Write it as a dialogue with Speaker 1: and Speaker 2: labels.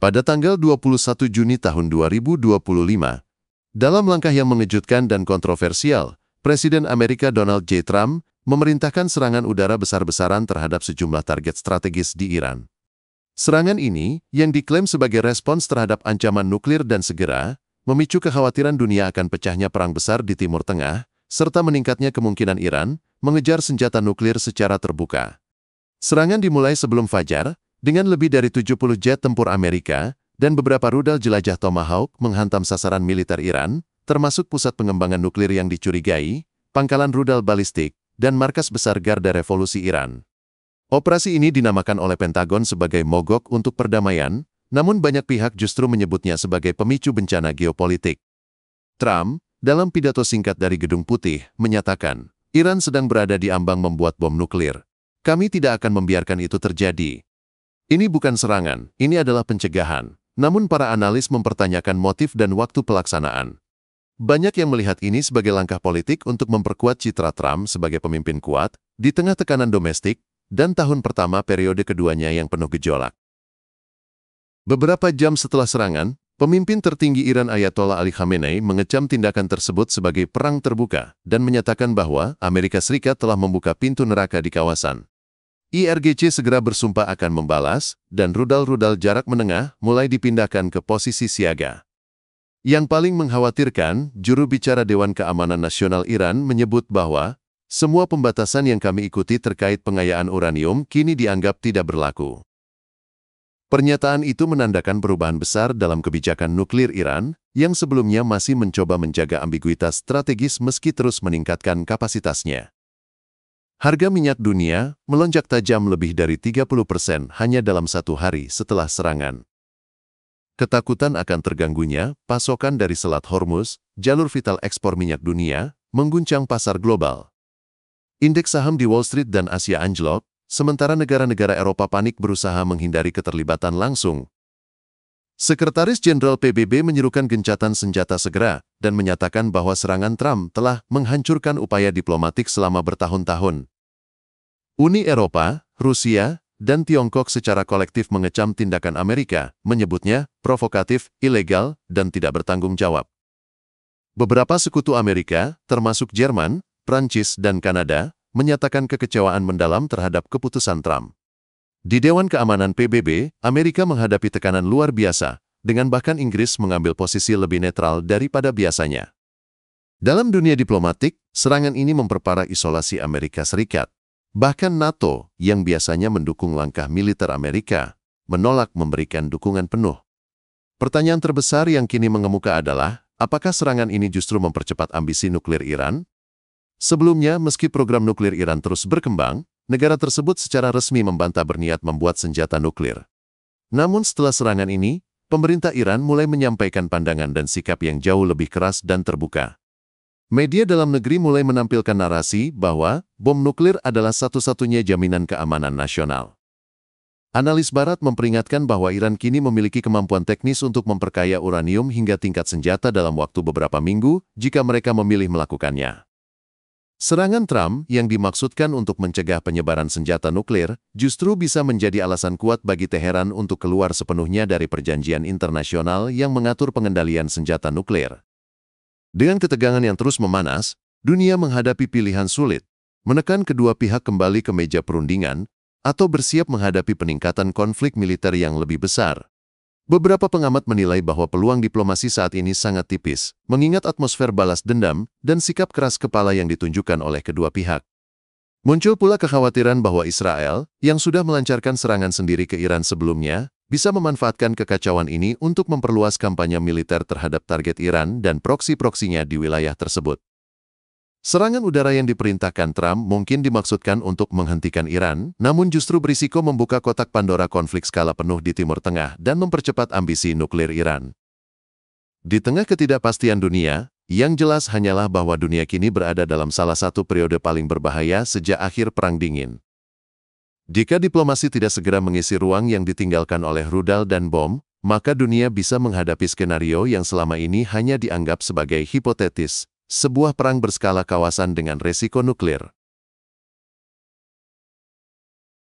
Speaker 1: pada tanggal 21 Juni tahun 2025. Dalam langkah yang mengejutkan dan kontroversial, Presiden Amerika Donald J. Trump memerintahkan serangan udara besar-besaran terhadap sejumlah target strategis di Iran. Serangan ini, yang diklaim sebagai respons terhadap ancaman nuklir dan segera, memicu kekhawatiran dunia akan pecahnya perang besar di Timur Tengah, serta meningkatnya kemungkinan Iran mengejar senjata nuklir secara terbuka. Serangan dimulai sebelum fajar, dengan lebih dari 70 jet tempur Amerika, dan beberapa rudal jelajah Tomahawk menghantam sasaran militer Iran, termasuk pusat pengembangan nuklir yang dicurigai, pangkalan rudal balistik, dan markas besar Garda Revolusi Iran. Operasi ini dinamakan oleh Pentagon sebagai mogok untuk perdamaian, namun banyak pihak justru menyebutnya sebagai pemicu bencana geopolitik. Trump, dalam pidato singkat dari Gedung Putih, menyatakan, Iran sedang berada di ambang membuat bom nuklir. Kami tidak akan membiarkan itu terjadi. Ini bukan serangan, ini adalah pencegahan. Namun para analis mempertanyakan motif dan waktu pelaksanaan. Banyak yang melihat ini sebagai langkah politik untuk memperkuat citra Trump sebagai pemimpin kuat, di tengah tekanan domestik, dan tahun pertama periode keduanya yang penuh gejolak. Beberapa jam setelah serangan, pemimpin tertinggi Iran Ayatollah Ali Khamenei mengecam tindakan tersebut sebagai perang terbuka, dan menyatakan bahwa Amerika Serikat telah membuka pintu neraka di kawasan. IRGC segera bersumpah akan membalas, dan rudal-rudal jarak menengah mulai dipindahkan ke posisi siaga. Yang paling mengkhawatirkan, juru bicara Dewan Keamanan Nasional Iran menyebut bahwa semua pembatasan yang kami ikuti terkait pengayaan uranium kini dianggap tidak berlaku. Pernyataan itu menandakan perubahan besar dalam kebijakan nuklir Iran, yang sebelumnya masih mencoba menjaga ambiguitas strategis meski terus meningkatkan kapasitasnya. Harga minyak dunia melonjak tajam lebih dari 30% hanya dalam satu hari setelah serangan. Ketakutan akan terganggunya pasokan dari Selat Hormuz, jalur vital ekspor minyak dunia, mengguncang pasar global. Indeks saham di Wall Street dan Asia anjlok, sementara negara-negara Eropa panik berusaha menghindari keterlibatan langsung. Sekretaris Jenderal PBB menyerukan gencatan senjata segera dan menyatakan bahwa serangan Trump telah menghancurkan upaya diplomatik selama bertahun-tahun. Uni Eropa, Rusia, dan Tiongkok secara kolektif mengecam tindakan Amerika, menyebutnya provokatif, ilegal, dan tidak bertanggung jawab. Beberapa sekutu Amerika, termasuk Jerman, Prancis, dan Kanada, menyatakan kekecewaan mendalam terhadap keputusan Trump. Di Dewan Keamanan PBB, Amerika menghadapi tekanan luar biasa, dengan bahkan Inggris mengambil posisi lebih netral daripada biasanya. Dalam dunia diplomatik, serangan ini memperparah isolasi Amerika Serikat. Bahkan NATO, yang biasanya mendukung langkah militer Amerika, menolak memberikan dukungan penuh. Pertanyaan terbesar yang kini mengemuka adalah, apakah serangan ini justru mempercepat ambisi nuklir Iran? Sebelumnya, meski program nuklir Iran terus berkembang, negara tersebut secara resmi membantah berniat membuat senjata nuklir. Namun setelah serangan ini, pemerintah Iran mulai menyampaikan pandangan dan sikap yang jauh lebih keras dan terbuka. Media dalam negeri mulai menampilkan narasi bahwa bom nuklir adalah satu-satunya jaminan keamanan nasional. Analis Barat memperingatkan bahwa Iran kini memiliki kemampuan teknis untuk memperkaya uranium hingga tingkat senjata dalam waktu beberapa minggu jika mereka memilih melakukannya. Serangan Trump yang dimaksudkan untuk mencegah penyebaran senjata nuklir justru bisa menjadi alasan kuat bagi Teheran untuk keluar sepenuhnya dari perjanjian internasional yang mengatur pengendalian senjata nuklir. Dengan ketegangan yang terus memanas, dunia menghadapi pilihan sulit, menekan kedua pihak kembali ke meja perundingan, atau bersiap menghadapi peningkatan konflik militer yang lebih besar. Beberapa pengamat menilai bahwa peluang diplomasi saat ini sangat tipis, mengingat atmosfer balas dendam dan sikap keras kepala yang ditunjukkan oleh kedua pihak. Muncul pula kekhawatiran bahwa Israel, yang sudah melancarkan serangan sendiri ke Iran sebelumnya, bisa memanfaatkan kekacauan ini untuk memperluas kampanye militer terhadap target Iran dan proksi-proksinya di wilayah tersebut. Serangan udara yang diperintahkan Trump mungkin dimaksudkan untuk menghentikan Iran, namun justru berisiko membuka kotak Pandora konflik skala penuh di Timur Tengah dan mempercepat ambisi nuklir Iran. Di tengah ketidakpastian dunia, yang jelas hanyalah bahwa dunia kini berada dalam salah satu periode paling berbahaya sejak akhir Perang Dingin. Jika diplomasi tidak segera mengisi ruang yang ditinggalkan oleh rudal dan bom, maka dunia bisa menghadapi skenario yang selama ini hanya dianggap sebagai hipotetis, sebuah perang berskala kawasan dengan resiko nuklir.